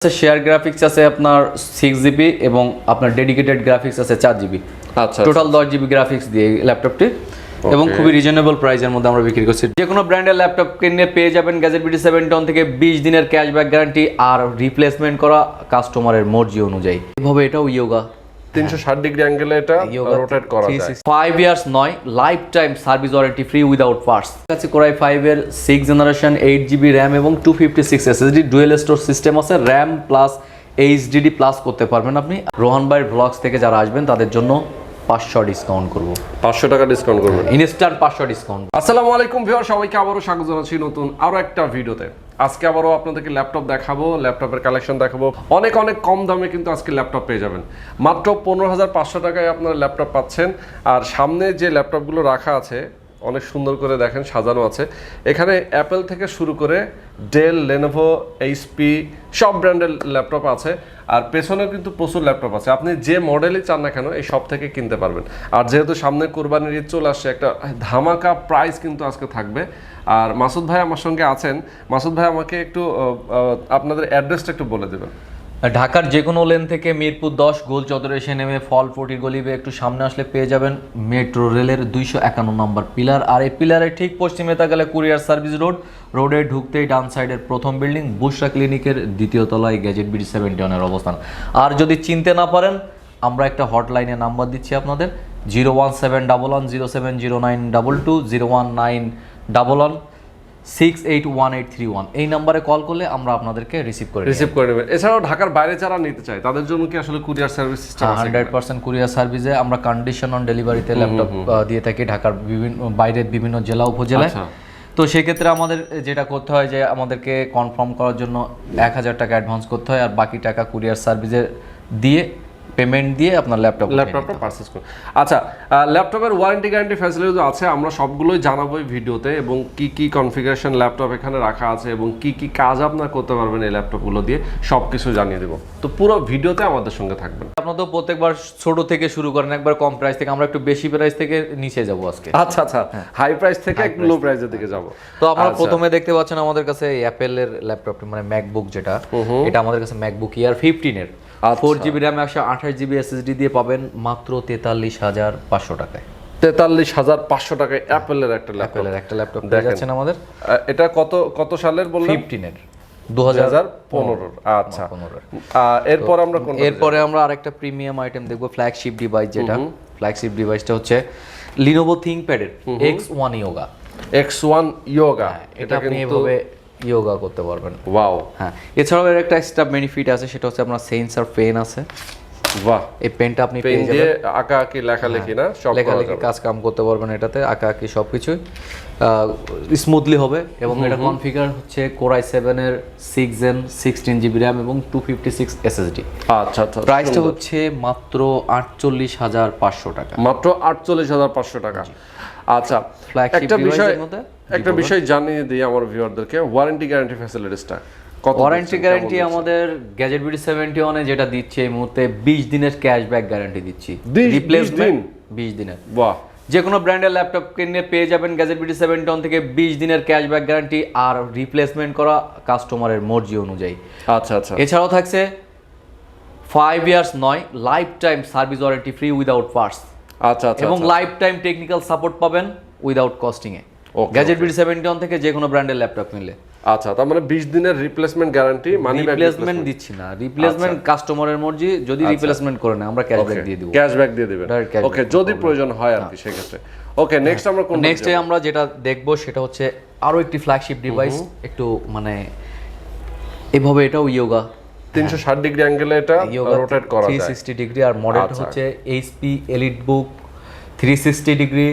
Share graphics আছে আপনার 6 GB এবং আপনার ডেডিকেটেড গ্রাফিক্স আছে 4 জিবি। আচ্ছা, টোটাল 10 জিবি গ্রাফিক্স দিয়ে ল্যাপটপটি এবং খুবই রিজনেবল প্রাইসের মধ্যে আমরা বিক্রি করছি। যে কোনো ব্র্যান্ডের ল্যাপটপ কিনে পেয়ে যাবেন গ্যাজেট বিডি 7 থেকে 20 দিনের ক্যাশব্যাক গ্যারান্টি আর রিপ্লেসমেন্ট করা কাস্টমারের মর্জি অনুযায়ী। এভাবে এটাও ইয়োগা 360 ডিগ্রি অ্যাঙ্গেলে এটা রোটেট করা যায়। 5 ইয়ার্স নয়, life time service warranty free without parts. আছে কোরাই 5 এর 6 জেনারেশন 8 জিবি র্যাম এবং 256 এসএসডি ডুয়েল স্টোর সিস্টেম আছে। র্যাম প্লাস এইচডিডি প্লাস করতে পারবেন আপনি। রোহান ভাইয়ের ব্লগস থেকে যারা আসবেন তাদের জন্য 500 ডিসকাউন্ট করব, 500 টাকা ডিসকাউন্ট করবেন, ইনস্ট্যান্ট 500 ডিসকাউন্ট। আসসালামু আলাইকুম ভিউয়ার, সবাইকে আবারও স্বাগত জানাচ্ছি নতুন আরো একটা ভিডিওতে। আজকে আবারও আপনাদেরকে ল্যাপটপ দেখাবো, ল্যাপটপের কালেকশন দেখাবো। অনেক কম দামে কিন্তু আজকে ল্যাপটপ পেয়ে যাবেন। মাত্র 15,500 টাকায় আপনারা ল্যাপটপ পাচ্ছেন। আর সামনে যে ল্যাপটপগুলো রাখা আছে অনেক সুন্দর করে দেখেন সাজানো আছে। এখানে অ্যাপেল থেকে শুরু করে ডেল, লেনোভো, এইচপি সব ব্র্যান্ডের ল্যাপটপ আছে। আর পেছনেও কিন্তু প্রচুর ল্যাপটপ আছে, আপনি যে মডেলই চান না কেন এই সব থেকে কিনতে পারবেন। আর যেহেতু সামনে কোরবানির ঈদ চলে আসছে, একটা ধামাকা প্রাইস কিন্তু আজকে থাকবে। আর মাসুদ ভাই আমার সঙ্গে আছেন। মাসুদ ভাই আমাকে একটু আপনাদের অ্যাড্রেসটা একটু বলে দেবেন। ঢাকার যে কোনো লেন থেকে মিরপুর 10 গোল চত্বরে এসে নেমে ফল 40 গলি একটু সামনে আসলে পেয়ে যাবেন মেট্রো রেলের 251 নম্বর পিলার। আর এই পিলারের ঠিক পশ্চিমে তাকালে কুরিয়ার সার্ভিস রোডে ঢুকতেই ডান সাইডের প্রথম বিল্ডিং বুশরা ক্লিনিকের দ্বিতীয় তলায় গ্যাজেট বিডি 71 অবস্থান। আর যদি চিনতে না পারেন আমরা একটা হটলাইনে নাম্বার দিচ্ছি আপনাদের 01711070922 01911 681831। এই নাম্বারে কল করলে আমরা আপনাদেরকে রিসিভ করে নেবেন। এছাড়াও ঢাকার বাইরে যারা নিতে চায় তাদের জন্য কি আসলে কুরিয়ার সার্ভিস সিস্টেম আছে? 100% কুরিয়ার সার্ভিসে আমরা কন্ডিশন অন ডেলিভারিতে ল্যাপটপ দিয়ে থাকি ঢাকার বাইরের বিভিন্ন জেলা উপজেলায়। তো সেক্ষেত্রে আমাদের যেটা করতে হয় যে আমাদেরকে কনফার্ম করার জন্য 1000 টাকা অ্যাডভান্স করতে হয়, আর বাকি টাকা কুরিয়ার সার্ভিসে দিয়ে পেমেন্ট দিয়ে আপনার ল্যাপটপটা পারচেজ করুন। আচ্ছা, ল্যাপটপের ওয়ারেন্টি গ্যারান্টি ফ্যাসিলিটি আছে, আমরা সবগুলোই জানাবো এই ভিডিওতে, এবং কি কি কনফিগারেশন ল্যাপটপ এখানে রাখা আছে এবং কি কি কাজ আপনারা করতে পারবেন এই ল্যাপটপগুলো দিয়ে সব কিছু জানিয়ে দেবো। তো পুরো ভিডিওতে আমাদের সঙ্গে থাকবেন। আপনারা তো প্রত্যেকবার ছোট থেকে শুরু করেন, একবার কম প্রাইস থেকে, আমরা একটু বেশি প্রাইস থেকে নিচে যাব আজকে। আচ্ছা, হাই প্রাইস থেকে একটু লো প্রাইসের দিকে যাব। তো আপনারা প্রথমে দেখতে পাচ্ছেন আমাদের কাছে অ্যাপেলের ল্যাপটপটি, মানে ম্যাকবুক যেটা, এটা আমাদের কাছে ম্যাকবুক ইয়ার 15 এর 4 জিবি র্যাম 128 জিবি এসএসডি দিয়ে পাবেন মাত্র 43,500 টাকায়। 43,500 টাকায় অ্যাপেলের একটা ল্যাপটপ দেখাচ্ছেন আমাদের। এটা কত সালের বললেন? 15 এর 2015। আচ্ছা, এরপরে আমরা আরেকটা প্রিমিয়াম আইটেম দেখব, ফ্ল্যাগশিপ ডিভাইস যেটা। ফ্ল্যাগশিপ ডিভাইসটা হচ্ছে লিনোভো থিংকপ্যাড এর X1 ইয়োগা। এটা আপনি এভাবে ইয়োগা করতে পারবেন। ওয়াও। হ্যাঁ, এছাড়াও এর একটা এক্সট্রা বেনিফিট আছে, সেটা হচ্ছে আপনার সেন্সর পেন আছে। বাহ, এই পেনটা আপনি পেয়ে যাবেন, দিয়ে আঁকাআঁকি লেখালেখি না সব লেখালেখি কাজ কাম করতে পারবেন এটাতে, আঁকাআঁকি সবকিছু স্মুথলি হবে। এবং এটা কনফিগার হচ্ছে কোরাই 7 এর 6 জেন 16 জিবি র্যাম এবং 256 এসএসডি। আচ্ছা, প্রাইসটা হচ্ছে মাত্র 48,500 টাকা। মাত্র 48,500 টাকা। আচ্ছা, একটা বিষয় জানিয়ে দিই আমার ভিউয়ারদেরকে, ওয়ারেন্টি গ্যারান্টি ফ্যাসিলিটিসটা ওয়ারেন্টি গ্যারান্টি আমাদের গ্যাজেট বিডি 71 যেটা দিচ্ছে এই মুহূর্তে 20 দিনের ক্যাশব্যাক গ্যারান্টি দিচ্ছি, রিপ্লেসমেন্ট 20 দিনের। বাহ, যে কোনো ব্র্যান্ডের ল্যাপটপ কিনে পেয়ে যাবেন গ্যাজেট বিডি 71 থেকে 20 দিনের ক্যাশব্যাক গ্যারান্টি আর রিপ্লেসমেন্ট করা কাস্টমারের মর্জি অনুযায়ী। আচ্ছা, এছাড়াও থাকছে 5 ইয়ার্স নয়, life time service warranty free without parts. আচ্ছা, এবং লাইফ টাইম টেকনিক্যাল সাপোর্ট পাবেন উইদাউট কস্টিং এ গ্যাজেট বিডি 71 থেকে যে কোনো ব্র্যান্ডের ল্যাপটপ নিলে। আচ্ছা, তার মানে 20 দিনের replacement guarantee, money back replacement দিচ্ছি না, রিপ্লেসমেন্ট কাস্টমারের মর্জি, যদি রিপ্লেসমেন্ট করে না আমরা ক্যাশব্যাক দিয়ে দেব। ক্যাশব্যাক দিয়ে দিবেন, ওকে, যদি প্রয়োজন হয় আর কি সেক্ষেত্রে। ওকে, নেক্সট আমরা কোন নেক্সটে আমরা যেটা দেখব সেটা হচ্ছে আরো একটি ফ্ল্যাগশিপ ডিভাইস, একটু মানে এভাবে এটাও ইয়োগা 360 ডিগ্রি অ্যাঙ্গেলে এটা রোটেট করা যায় 360 ডিগ্রি। আর মডেলটা হচ্ছে এইচপি এলিটবুক 360 ডিগ্রি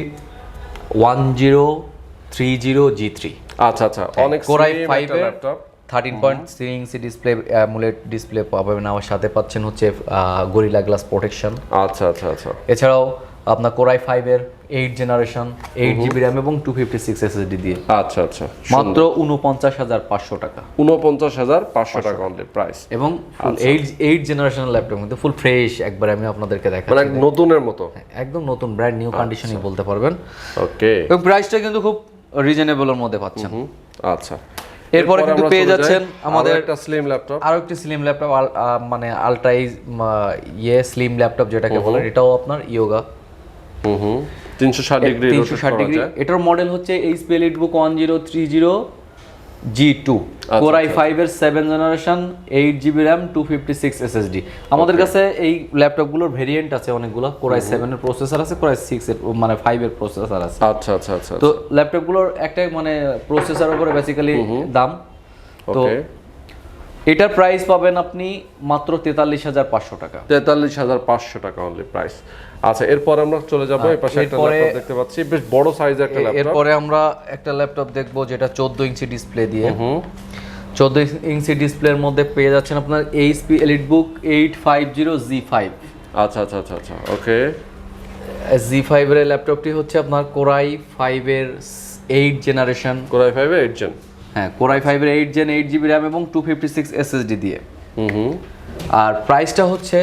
1030G3। আচ্ছা, অনেক কোরাই 5 এর laptop 13.3 inch display, AMOLED display পাবেন। আমার সাথে পাচ্ছেন হচ্ছে গরিলা গ্লাস প্রোটেকশন। আচ্ছা। এছাড়াও আপনার কোরাই 5 এর 8 জেনারেশন 8 জিবি র্যাম এবং 256 এসএসডি দিয়ে। আচ্ছা, মাত্র 49,500 টাকা। 49,500 টাকা অনলি প্রাইস। এবং 8 জেনারেশনের ল্যাপটপ কিন্তু ফুল ফ্রেশ, একবার আমি আপনাদেরকে দেখাচ্ছি, মানে নতুনের মতো, একদম নতুন ব্র্যান্ড নিউ কন্ডিশনই বলতে পারবেন। ওকে, এবং প্রাইসটা কিন্তু খুব রিজনেবলের মধ্যে পাচ্ছেন। আচ্ছা, এরপরে কিন্তু পেয়ে যাচ্ছেন আমাদের একটা স্লিম ল্যাপটপ, আরো একটি স্লিম ল্যাপটপ, মানে আলট্রা স্লিম ল্যাপটপ যেটাকে বলে, এটাও আপনার ইয়োগা 360 ডিগ্রি 360 ডিগ্রি। এটার মডেল হচ্ছে HP EliteBook 1030 G2, Core i5 এর 7 জেনারেশন, 8GB RAM, 256 SSD। আমাদের কাছে এই ল্যাপটপগুলোর ভেরিয়েন্ট আছে অনেকগুলো। Core i7 এর প্রসেসর আছে, Core i6 এর মানে 5 এর প্রসেসর আছে। আচ্ছা আচ্ছা আচ্ছা। তো ল্যাপটপগুলোর একটা মানে প্রসেসরের উপরে বেসিক্যালি দাম। তো এটার প্রাইস পাবেন আপনি মাত্র 43,500 টাকা। 43,500 টাকা অনলি প্রাইস। আচ্ছা, এরপর আমরা চলে যাব এই পাশে একটা ল্যাপটপ দেখতে পাচ্ছি, বেশ বড় সাইজের একটা ল্যাপটপ। এরপরে আমরা একটা ল্যাপটপ দেখব যেটা 14 ইঞ্চি ডিসপ্লে দিয়ে। 14 ইঞ্চি ডিসপ্লের মধ্যে পেয়ে যাচ্ছেন আপনার HP EliteBook 850 Z5। আচ্ছা আচ্ছা আচ্ছা আচ্ছা, ওকে। Z5 এর ল্যাপটপটি হচ্ছে আপনার Core i5 এর 8 জেনারেশন। Core i5 এর 8 জেন। হ্যাঁ, Core i5 এর 8 জেন, 8GB RAM এবং 256 SSD দিয়ে। আর প্রাইসটা হচ্ছে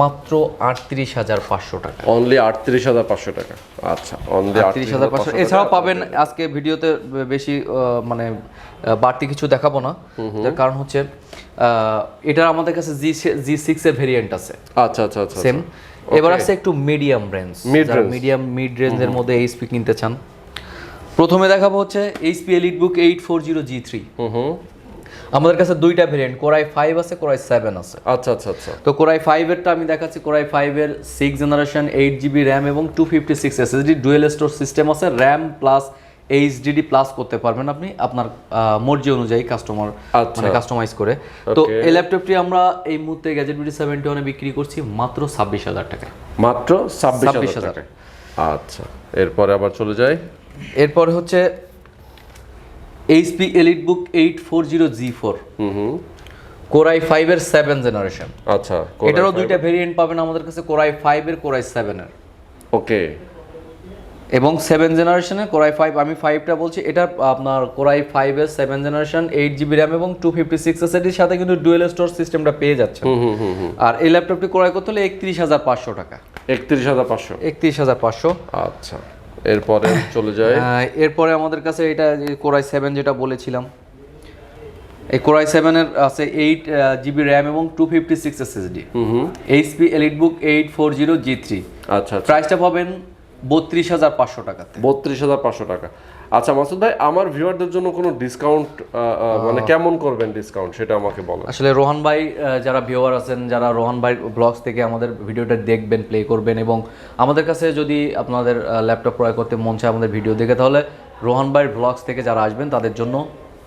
মাত্র 38,500 টাকা। অনলি 38,500 টাকা। আচ্ছা, অনলি 38,500। এছাড়াও পাবেন, আজকে ভিডিওতে বেশি মানে বাড়তি কিছু দেখাবো না, তার কারণ হচ্ছে এটার আমাদের কাছে G6 এর ভেরিয়েন্ট আছে। আচ্ছা আচ্ছা আচ্ছা, সেম। এবার আছে একটু মিডিয়াম রেঞ্জ, মিড রেঞ্জের মধ্যে HP কিনতে চান। প্রথমে দেখাবো হচ্ছে HP EliteBook 840 G3। আমাদের কাছে দুইটা ভেরিয়েন্ট, Core i5 আছে, Core i7 আছে। আচ্ছা আচ্ছা আচ্ছা। তো Core i5 এরটা আমি দেখাচ্ছি। Core i5 এর 6 জেনারেশন, 8GB RAM এবং 256 SSD, ডুয়েল স্টোর সিস্টেম আছে। RAM প্লাস HDD প্লাস করতে পারবেন আপনি আপনার মর্জি অনুযায়ী কাস্টমার মানে কাস্টমাইজ করে। তো এই ল্যাপটপটি আমরা এই মুহূর্তে গ্যাজেট বিডি 71 এ বিক্রি করছি মাত্র 26,000 টাকায়। মাত্র 26,000 টাকা। আচ্ছা, এরপরে আবার চলে যাই। এরপরে হচ্ছে HP EliteBook 840 G4, Core i5 এর 7 জেনারেশন। আচ্ছা, এটারও দুইটা ভেরিয়েন্ট পাবেন আমাদের কাছে, Core i5 এর, Core i7 এর। ওকে। এবং 7 জেনারেশনের Core i5, আমি 5টা বলছি, এটা আপনার Core i5 এর 7 জেনারেশন, 8GB RAM এবং 256 SSD এর সাথে কিন্তু ডুয়েল স্টোর সিস্টেমটা পেয়ে যাচ্ছেন। আর এই ল্যাপটপটি ক্রয় করতে হলে 31,500 টাকা। 31,500। 31,500। আচ্ছা, এরপরে চলে যায়। এরপরে আমাদের কাছে এটা Core i7 যেটা বলেছিলাম, এই Core i7 এর আছে 8GB RAM এবং 256 SSD। HP EliteBook 840 G3। আচ্ছা, প্রাইসটা পাবেন 32,500 টাকাতে। 32,500 টাকা। আচ্ছা মাসুদ ভাই, আমার ভিউয়ারদের জন্য কোনো ডিসকাউন্ট মানে কেমন করবেন ডিসকাউন্ট, সেটা আমাকে বলেন। আসলে রোহান ভাই যারা ভিউয়ার আছেন, যারা রোহান ভাই ব্লগস থেকে আমাদের ভিডিওটা দেখবেন, প্লে করবেন এবং আমাদের কাছে যদি আপনাদের ল্যাপটপ ক্রয় করতে মন চায় আমাদের ভিডিও দেখে, তাহলে রোহান ভাইয়ের ব্লগস থেকে যারা আসবেন তাদের জন্য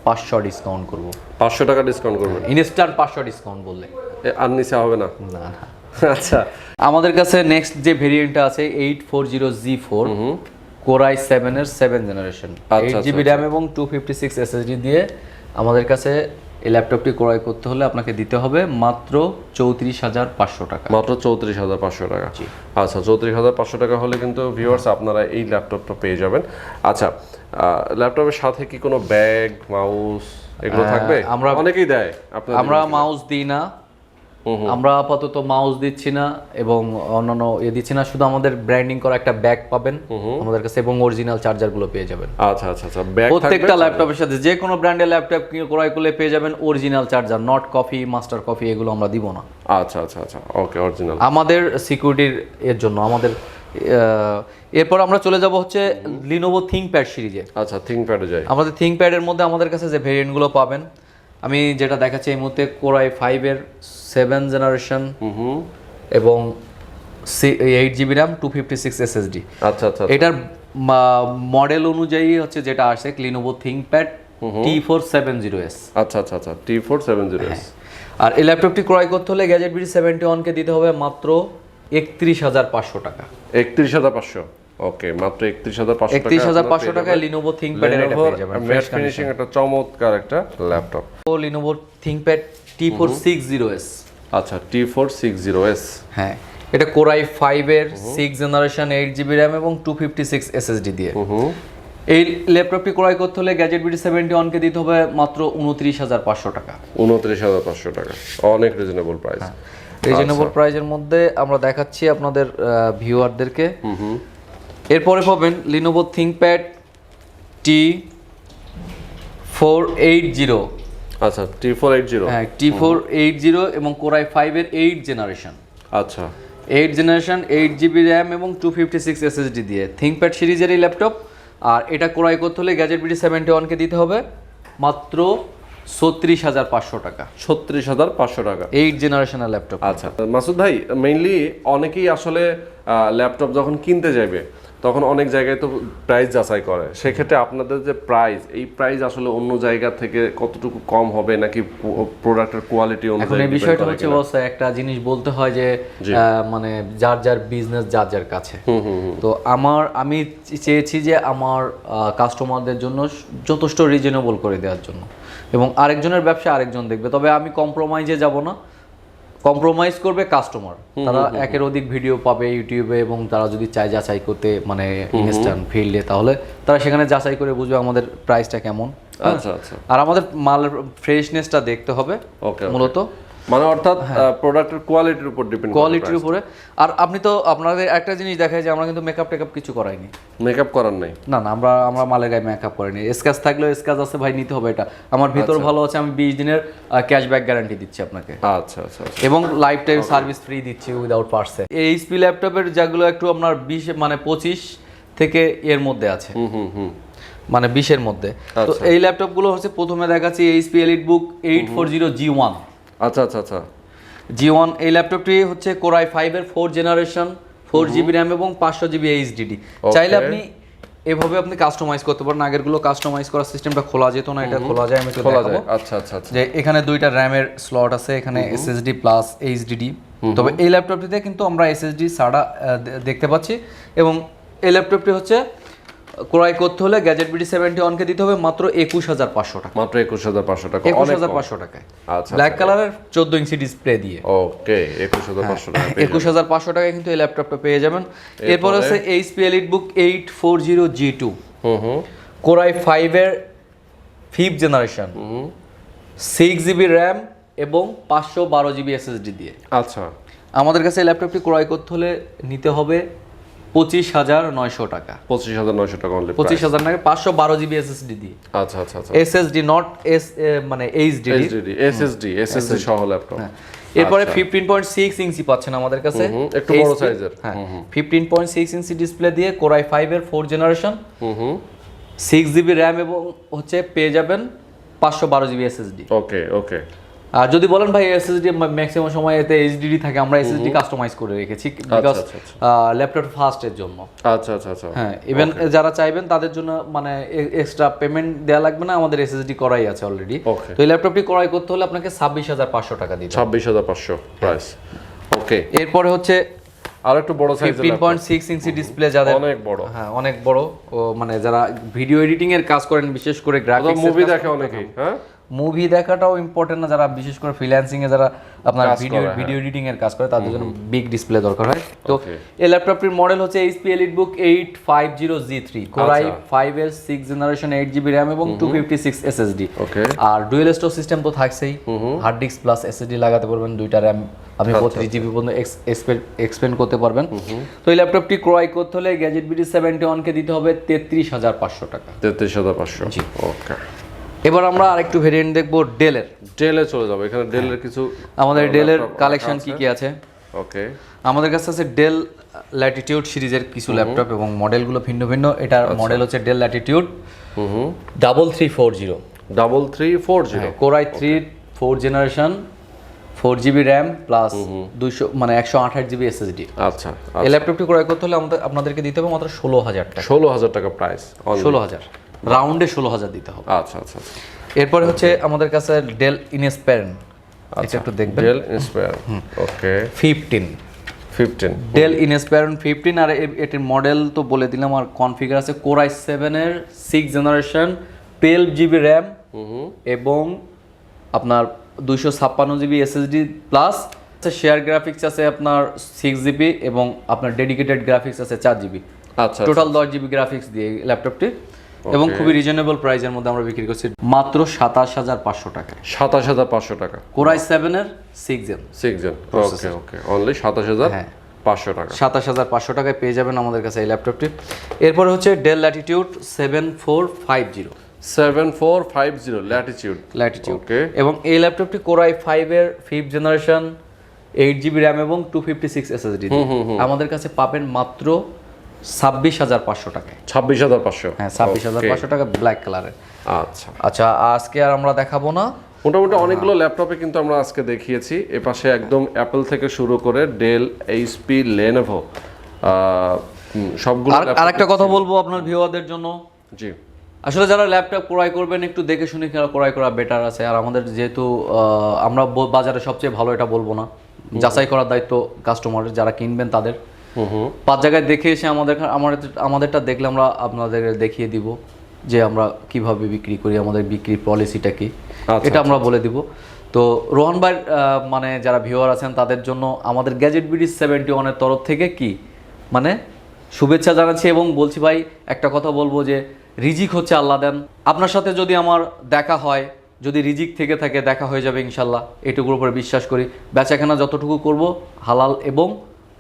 500 ডিসকাউন্ট করব। 500 টাকা ডিসকাউন্ট করবেন ইনস্ট্যান্ট 500 ডিসকাউন্ট বললে। আর নিচে হবে না? না না। আচ্ছা, আমাদের কাছে নেক্সট যে ভেরিয়েন্টটা আছে 840 G4, Core i7 এর 7 জেনারেশন, 8GB RAM এবং 256 SSD দিয়ে আমাদের কাছে এই ল্যাপটপটি ক্রয় করতে হলে আপনাকে দিতে হবে মাত্র 34,500 টাকা। মাত্র 34,500 টাকা। আচ্ছা, 34,500 টাকা হলে কিন্তু ভিউয়ার্স আপনারা এই ল্যাপটপটা পেয়ে যাবেন। আচ্ছা, ল্যাপটপের সাথে কি কোনো ব্যাগ, মাউস এগুলো থাকবে? আমরা অনেকেই দেয়, আমরা মাউস দিই না, আমরা আপাতত মাউস দিচ্ছি না এবং অন্যান্য দিচ্ছি না, শুধু আমাদের ব্র্যান্ডিং করা একটা ব্যাগ পাবেন আমাদের কাছে এবং অরিজিনাল চার্জার গুলো পেয়ে যাবেন। আচ্ছা আচ্ছা আচ্ছা, ব্যাগ প্রত্যেকটা ল্যাপটপের সাথে যে কোনো ব্র্যান্ডের ল্যাপটপ ক্রয় করলে পেয়ে যাবেন original charger, not coffee, master coffee এগুলো আমরা দিব না। আচ্ছা আচ্ছা আচ্ছা, ওকে, অরিজিনাল আমাদের সিকিউরিটির এর জন্য আমাদের। এরপর আমরা চলে যাব হচ্ছে Lenovo ThinkPad সিরিজে। আচ্ছা, ThinkPad-এ যাই। আমাদের ThinkPad এর মধ্যে আমাদের কাছে যে ভেরিয়েন্টগুলো পাবেন, আমি যেটা দেখাচ্ছি এই মুহূর্তে Core i5 এর 7 জেনারেশন এবং 8GB RAM, 256 SSD। আচ্ছা আচ্ছা, এটার মডেল অনুযায়ী হচ্ছে যেটা আসে Lenovo ThinkPad T470S। আচ্ছা আচ্ছা আচ্ছা, T470S। আর এই ল্যাপটপটি ক্রয় করতে হলে গ্যাজেট বিডি 71 কে দিতে হবে মাত্র 31,500 টাকা। 31,500, ওকে, মাত্র 31,500 টাকা। 31,500 টাকায় Lenovo ThinkPad এর এটা পেয়ে যাবেন। ম্যাট ফিনিশিং একটা চমৎকার একটা ল্যাপটপ। Lenovo ThinkPad T460S। আচ্ছা, T460S। হ্যাঁ, এটা Core i5 এর 6 জেনারেশন, 8GB RAM এবং 256 SSD দিয়ে। এই ল্যাপটপটি ক্রয় করতে হলে গ্যাজেট বিডি 71 কে দিতে হবে মাত্র 29,500 টাকা। 29,500 টাকা, অনেক রিজনেবল প্রাইস। রিজনেবল প্রাইসের মধ্যে আমরা দেখাচ্ছি আপনাদের ভিউয়ারদেরকে। এরপরে পাবেন Lenovo ThinkPad 480। আচ্ছা T480। হ্যাঁ T480 এবং কোরাই 5 এর 8 জেনারেশন। আচ্ছা 8 জেনারেশন 8GB র্যাম এবং 256 এসএসডি দিয়ে থিংকপ্যাড সিরিজের এই ল্যাপটপ। আর এটা ক্রয় করতে হলে গ্যাজেট বিডি 71 কে দিতে হবে মাত্র 36,500 টাকা। 36,500 টাকা 8 জেনারেশনের ল্যাপটপ। আচ্ছা মাসুদ ভাই, মেইনলি অনেকেই আসলে ল্যাপটপ যখন কিনতে যাবে তখন অনেক জায়গায় তো প্রাইস যাচাই করে, সেক্ষেত্রে আপনাদের যে প্রাইস, এই প্রাইস আসলে অন্য জায়গা থেকে কতটুকু কম হবে নাকি প্রোডাক্টের কোয়ালিটি অনুযায়ী? এখন এই বিষয়টা হচ্ছে বস, একটা জিনিস বলতে হয় যে মানে যার যার বিজনেস যার যার কাছে। তো আমি চেয়েছি যে আমার কাস্টমারদের জন্য যথেষ্ট রিজনেবল করে দেওয়ার জন্য, এবং আরেকজনের ব্যবসা আরেকজন দেখবে, তবে আমি কম্প্রোমাইজে যাব না। কম্প্রোমাইজ করবে কাস্টমার, তারা একের অধিক ভিডিও পাবে ইউটিউবে, এবং তারা যদি চায় যাচাই করতে মানে ইনস্ট্যান্ট ফিল্ডে, তাহলে তারা সেখানে যাচাই করে বুঝবে আমাদের প্রাইসটা কেমন। আচ্ছা আচ্ছা। আর আমাদের মালের ফ্রেশনেসটা দেখতে হবে মূলত, মানে অর্থাৎ প্রোডাক্টের কোয়ালিটির উপর ডিপেন্ড, কোয়ালিটির উপরে। আর আপনি তো আপনাদের একটা জিনিস দেখায় যে আমরা কিন্তু মেকআপ টেকআপ কিছু করাইনি। মেকআপ করার নাই? না না, আমরা মালের গায়ে মেকআপ করিনি। স্ক্র্যাচ থাকলেও স্ক্র্যাচ আছে ভাই, নিতে হবে। এটা আমার ভিতর ভালো আছে, আমি 20 দিনের ক্যাশব্যাক গ্যারান্টি দিচ্ছি আপনাকে। আচ্ছা আচ্ছা। এবং লাইফ টাইম সার্ভিস ফ্রি দিচ্ছি উইদাউট পার্সে। এই এইচপি ল্যাপটপের যেগুলো একটু আপনার 20 মানে 25 থেকে এর মধ্যে আছে, মানে 20-এর মধ্যে। তো এই ল্যাপটপগুলো হচ্ছে প্রথমে দেখাচ্ছি এইচপি এলিটবুক 840 G1। আচ্ছা আচ্ছা আচ্ছা। G1 এই ল্যাপটপটি হচ্ছে কোরাই 5 এর 4 জেনারেশন, 4GB র্যাম এবং 500GB এইচডিডি। চাইলে আপনি এভাবে আপনি কাস্টমাইজ করতে পারেন। আগেরগুলো কাস্টমাইজ করার সিস্টেমটা খোলা যেত না, এটা খোলা যায়। আমি তো দেখাবো। আচ্ছা আচ্ছা আচ্ছা। যে এখানে দুইটা র্যামের স্লট আছে, এখানে এসএসডি প্লাস এইচডিডি। তবে এই ল্যাপটপটিতে কিন্তু আমরা এসএসডি ছাড়া দেখতে পাচ্ছি। এবং এই ল্যাপটপটি হচ্ছে ক্রয় করতে হলে গ্যাজেট বিডি 71 কে দিতে হবে মাত্র 21,500 টাকা। মাত্র 21,500 টাকা। 21,500 টাকায়। আচ্ছা, ব্ল্যাক কালারের 14 ইঞ্চি ডিসপ্লে দিয়ে। ওকে, 21,500 টাকা। 21,500 টাকায় কিন্তু এই ল্যাপটপটা পেয়ে যাবেন। এরপর আছে এইচপি এলিটবুক 840 G2, কোরাই 5 এর 5th জেনারেশন, 6GB র্যাম এবং 512GB এসএসডি দিয়ে। আচ্ছা, আমাদের কাছে এই ল্যাপটপটি ক্রয় করতে হলে নিতে হবে 25,900 টাকা। 25,900 টাকা অনলি। 25,000 টাকা 512GB এসএসডি দিয়ে। আচ্ছা আচ্ছা আচ্ছা। এসএসডি নট মানে এইচডিডি, এসএসডি সহ ল্যাপটপ। এরপরে 15.6 ইঞ্চি পাচ্ছেন আমাদের কাছে, একটু বড় সাইজের। হ্যাঁ, 15.6 ইঞ্চি ডিসপ্লে দিয়ে কোরাই 5 এর 4 জেনারেশন, 6GB র্যাম এবং হচ্ছে পেয়ে যাবেন 512GB এসএসডি। ওকে ওকে। আর যদি বলেন ভাই এসএসডি ম্যাক্সিমাম সময় এতে এইচডিডি থাকে, আমরা এসএসডি কাস্টমাইজ করে রেখেছি বিকজ ল্যাপটপ ফাস্টের জন্য। আচ্ছা আচ্ছা আচ্ছা। হ্যাঁ, ইভেন যারা চাইবেন তাদের জন্য মানে এক্সট্রা পেমেন্ট দেওয়া লাগবে না, আমাদের এসএসডি করাই আছে অলরেডি। তো এই ল্যাপটপটি ক্রয় করতে হলে আপনাকে 26,500 টাকা দিতে হবে। 26,500 প্রাইস। ওকে। এরপরে হচ্ছে আর একটু বড় সাইজের 15.6 ইঞ্চি ডিসপ্লে, যাদের অনেক বড়, হ্যাঁ অনেক বড়, ও মানে যারা ভিডিও এডিটিং এর কাজ করেন, বিশেষ করে গ্রাফিক্স, মুভি দেখে অনেকেই। হ্যাঁ, মুভি দেখাটাও ইম্পর্টেন্ট না, যারা বিশেষ করে ফ্রিল্যান্সিং এ যারা আপনার ভিডিও এডিটিং এর কাজ করে তাদের জন্য বিগ ডিসপ্লে দরকার হয়। তো এই ল্যাপটপটির মডেল হচ্ছে এইচপি এলিটবুক 850 G3, কোরাই 5 এর 6 জেনারেশন, 8GB র্যাম এবং 256 এসএসডি। আর ডুয়েল স্টোরেজ সিস্টেম তো থাকছেই, হার্ড ডিস্ক প্লাস এসএসডি লাগাতে পারবেন, দুইটা র্যাম আপনি 32GB পর্যন্ত এক্সপেন্ড করতে পারবেন। তো এই ল্যাপটপটি ক্রয় করতে হলে গ্যাজেট বিডি 71 কে দিতে হবে 33,500 টাকা। 33,500। জি, ওকে। এবার আমরা আরেকটু ভেরিয়েন্ট দেখবো ডেলে চলে যাবো। এখানে ডেলের কিছু আমাদের ডেলের কালেকশন কি কি আছে। ওকে, আমাদের কাছে আছে ডেল ল্যাটিটিউড সিরিজের কিছু ল্যাপটপ এবং মডেলগুলো ভিন্ন ভিন্ন। এটার মডেল হচ্ছে del Latitude 3340 core i 3 4 generation, 4GB RAM plus 200 মানে 128GB এসএসডি। আচ্ছা, এই ল্যাপটপটি ক্রয় করতে হলে আপনাদেরকে দিতে হবে মাত্র 16,000 টাকা। 16,000 টাকা প্রাইস, 16,000 রাউন্ডে 16,000 দিতে হবে। আচ্ছা আচ্ছা আচ্ছা। এরপরে হচ্ছে আমাদের কাছে ডেল ইনস্পায়ার, এটা একটু দেখবেন। ডেল ইনস্পায়ার, ওকে, 15 ডেল ইনস্পায়ার 15। আর এটির মডেল তো বলে দিলাম, আর কনফিগার আছে কোরাই 7 এর 6 জেনারেশন, 12GB র্যাম এবং আপনার 256GB SSD plus share graphics আছে আপনার 6GB এবং আপনার ডেডিকেটেড গ্রাফিক্স আছে 4GB। আচ্ছা, টোটাল 10GB গ্রাফিক্স দিয়ে ল্যাপটপটি, এবং খুবই রিজনেবল প্রাইসের মধ্যে আমরা বিক্রি করছি মাত্র 27,500 টাকা। 27,500 টাকা কোরাই 7 এর 6 জেন। ওকে ওকে, অনলি 27,500 টাকা। 27,500 টাকায় পেয়ে যাবেন আমাদের কাছে এই ল্যাপটপটি। এরপর হচ্ছে ডেল ল্যাটিটিউড 7450 7450 ল্যাটিটিউড। ওকে, এবং এই ল্যাপটপটি কোরাই 5 এর 5th জেনারেশন, 8 GB র্যাম এবং 256 SSD। আমাদের কাছে পাবেন মাত্র 26,500 টাকায়। 26,500? হ্যাঁ, 26,500 টাকা, ব্ল্যাক কালারের। আচ্ছা আচ্ছা, আজকে আর আমরা দেখাবো না। মোটামুটি অনেকগুলো ল্যাপটপে কিন্তু আমরা আজকে দেখিয়েছি। এ পাশে একদম অ্যাপল থেকে শুরু করে ডেল, এইচপি, লেনোভো সবগুলো। আর একটা কথা বলবো আপনার ভিউয়ারদের জন্য, জি, আসলে যারা ল্যাপটপ ক্রয় করবেন একটু দেখে শুনে ক্রয় করা বেটার আছে। আর আমাদের যেহেতু আমরা বাজারে সবচেয়ে ভালো এটা বলবো না, যাচাই করার দায়িত্ব কাস্টমারের, যারা কিনবেন তাদের। 5 জায়গায় দেখে এসে আমাদেরটা দেখলে আমরা আপনাদের দেখিয়ে দিব যে আমরা কিভাবে বিক্রি করি, আমাদের বিক্রির পলিসিটা কি, এটা আমরা বলে দিব। তো রোহান ভাই মানে যারা ভিউয়ার আছেন তাদের জন্য আমাদের গ্যাজেট বিডি 71 এর তরফ থেকে কি মানে শুভেচ্ছা জানাচ্ছি, এবং বলছি ভাই একটা কথা বলবো যে রিজিক হচ্ছে আল্লাহ দেন। আপনার সাথে যদি আমার দেখা হয়, যদি রিজিক থেকে থাকে, দেখা হয়ে যাবে ইনশাল্লাহ, এটুকুর উপরে বিশ্বাস করি। বেচাকেনা যতটুকু করব হালাল এবং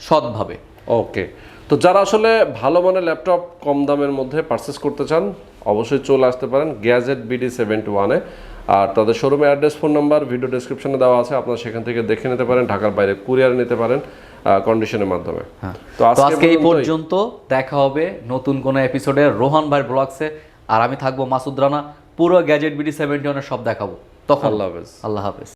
সৎভাবে। ওকে, তো যারা আসলে ভালো মানের ল্যাপটপ কম দামের মধ্যে পারচেস করতে চান অবশ্যই চলে আসতে পারেন গ্যাজেট বিডি 71-এ। আর তাদের শোরুমের অ্যাড্রেস, ফোন নাম্বার ভিডিও ডেসক্রিপশনে দেওয়া আছে, আপনারা সেখান থেকে দেখে নিতে পারেন। ঢাকার বাইরে কুরিয়ার নিতে পারেন কন্ডিশনের মাধ্যমে। তো আজকে এই পর্যন্ত, দেখা হবে নতুন কোনো এপিসোডে রোহান ভাইয়ের ব্লগসে। আর আমি থাকবো মাসুদ রানা, পুরো গ্যাজেট বিডি 71-এর সব দেখাবো তখন। আল্লাহ হাফেজ। আল্লাহ হাফেজ।